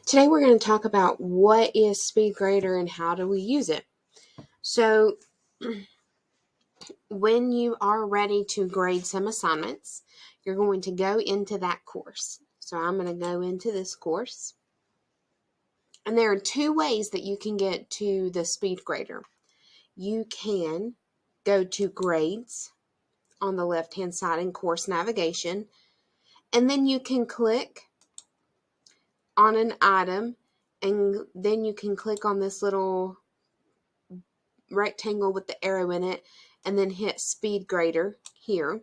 Today we're going to talk about what is SpeedGrader and how do we use it. So when you are ready to grade some assignments, you're going to go into that course. So I'm going to go into this course. And there are two ways that you can get to the SpeedGrader. You can go to Grades on the left-hand side in Course Navigation, and then you can click on an item, and then you can click on this little rectangle with the arrow in it and then hit SpeedGrader here,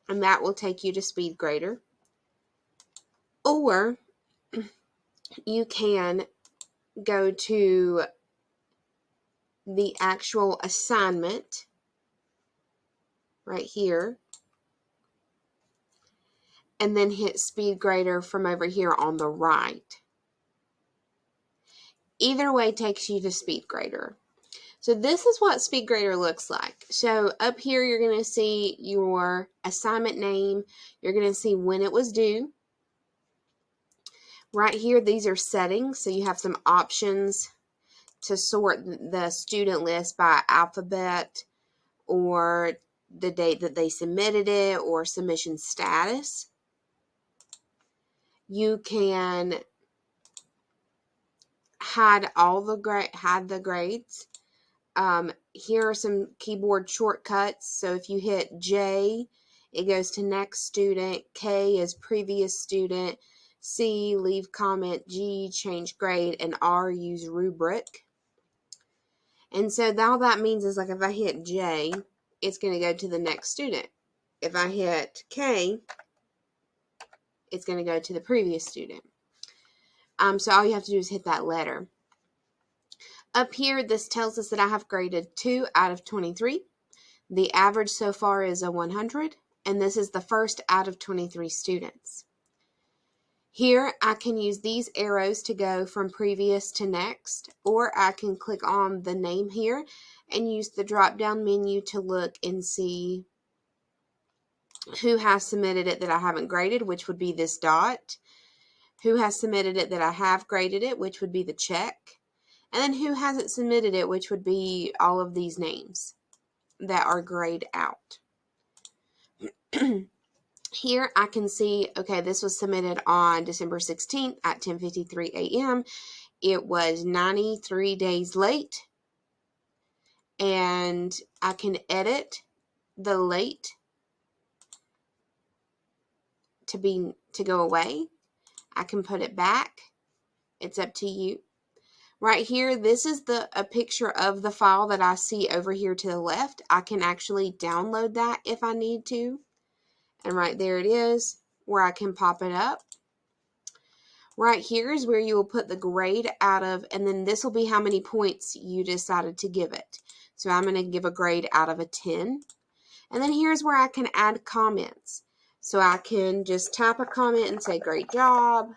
and that will take you to SpeedGrader. Or you can go to the actual assignment right here and then hit SpeedGrader from over here on the right. Either way takes you to SpeedGrader. So this is what SpeedGrader looks like. So up here you're going to see your assignment name. You're going to see when it was due. Right here, these are settings. So you have some options to sort the student list by alphabet or the date that they submitted it or submission status. You can hide the grades. Here are some keyboard shortcuts. So if you hit J, it goes to next student. K is previous student. C, leave comment. G, change grade. And R, use rubric. And so all that means is, like, if I hit J, it's going to go to the next student. If I hit K, it's going to go to the previous student. So all you have to do is hit that letter. Up here, this tells us that I have graded 2 out of 23. The average so far is a 100, and this is the first out of 23 students. Here, I can use these arrows to go from previous to next, or I can click on the name here and use the drop-down menu to look and see who has submitted it that I haven't graded, which would be this dot, who has submitted it that I have graded it, which would be the check, and then who hasn't submitted it, which would be all of these names that are grayed out. Here I can see, okay, this was submitted on December 16th at 10:53 a.m. It was 93 days late, and I can edit the late to go away. I can put it back. It's up to you. Right here, this is a picture of the file that I see over here to the left. I can actually download that if I need to. And right there it is, where I can pop it up. Right here is where you will put the grade out of, and then this will be how many points you decided to give it. So I'm going to give a grade out of a 10. And then here's where I can add comments. So I can just type a comment and say, great job.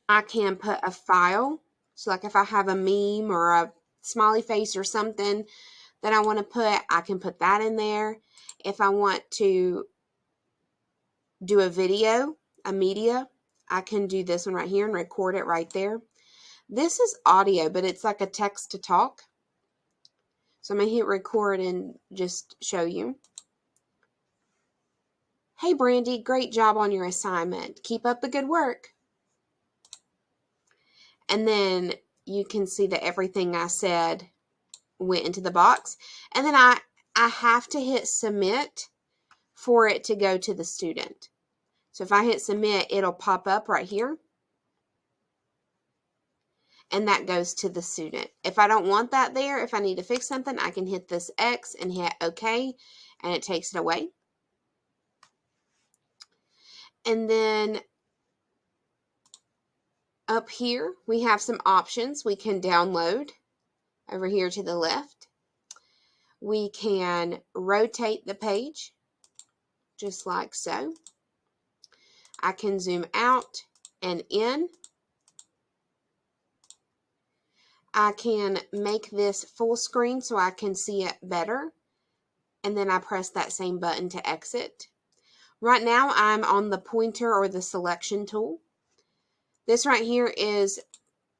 I can put a file. So like if I have a meme or a smiley face or something that I want to put, I can put that in there. If I want to do a video, a media, I can do this one right here and record it right there. This is audio, but it's like a text to talk. So I'm going to hit record and just show you. Hey, Brandy, great job on your assignment. Keep up the good work. And then you can see that everything I said went into the box. And then I have to hit submit for it to go to the student. So if I hit submit, it'll pop up right here. And that goes to the student. If I don't want that there, if I need to fix something, I can hit this X and hit OK, and it takes it away. And then up here, we have some options we can download over here to the left. We can rotate the page, just like so. I can zoom out and in. I can make this full screen so I can see it better. And then I press that same button to exit. Right now I'm on the pointer or the selection tool. This right here is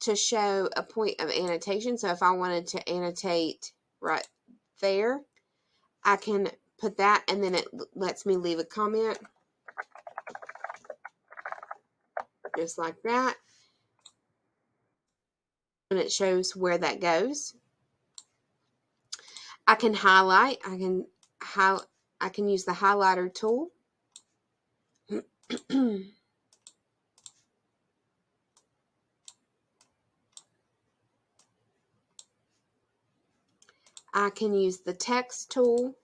to show a point of annotation. So if I wanted to annotate right there, I can put that, and then it lets me leave a comment just like that. And it shows where that goes. I can highlight. I can use the highlighter tool. I can use the text tool.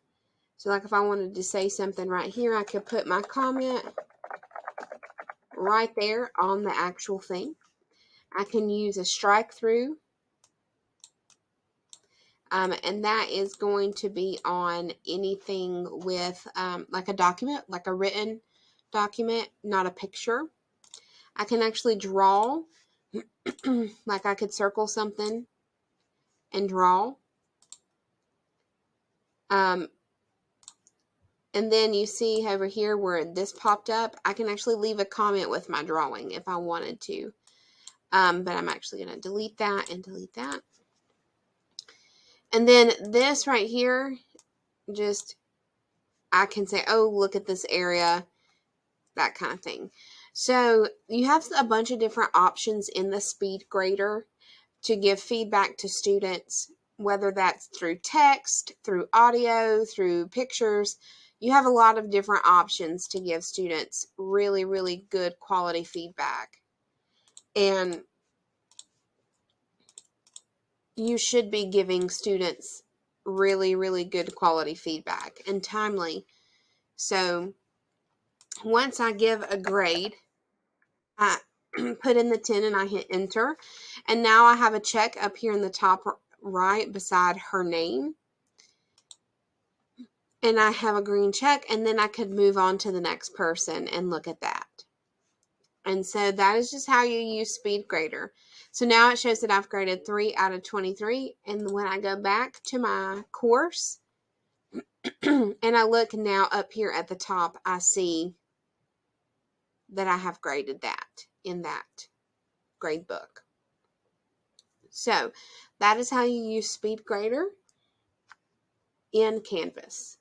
So like if I wanted to say something right here, I could put my comment right there on the actual thing. I can use a strike through. And that is going to be on anything with like a document, like a written document, not a picture. I can actually draw, like I could circle something and draw. And then you see over here where this popped up, I can actually leave a comment with my drawing if I wanted to. But I'm actually going to delete that and delete that. And then this right here, just I can say, oh, look at this area, that kind of thing. So you have a bunch of different options in the SpeedGrader to give feedback to students, whether that's through text, through audio, through pictures. You have a lot of different options to give students really, really good quality feedback. And you should be giving students really, really good quality feedback and timely. So once I give a grade, I put in the 10 and I hit enter. And now I have a check up here in the top right beside her name. And I have a green check, and then I could move on to the next person and look at that. And so that is just how you use SpeedGrader. So now it shows that I've graded 3 out of 23. And when I go back to my course and I look now up here at the top, I see that I have graded that in that grade book. So that is how you use SpeedGrader in Canvas.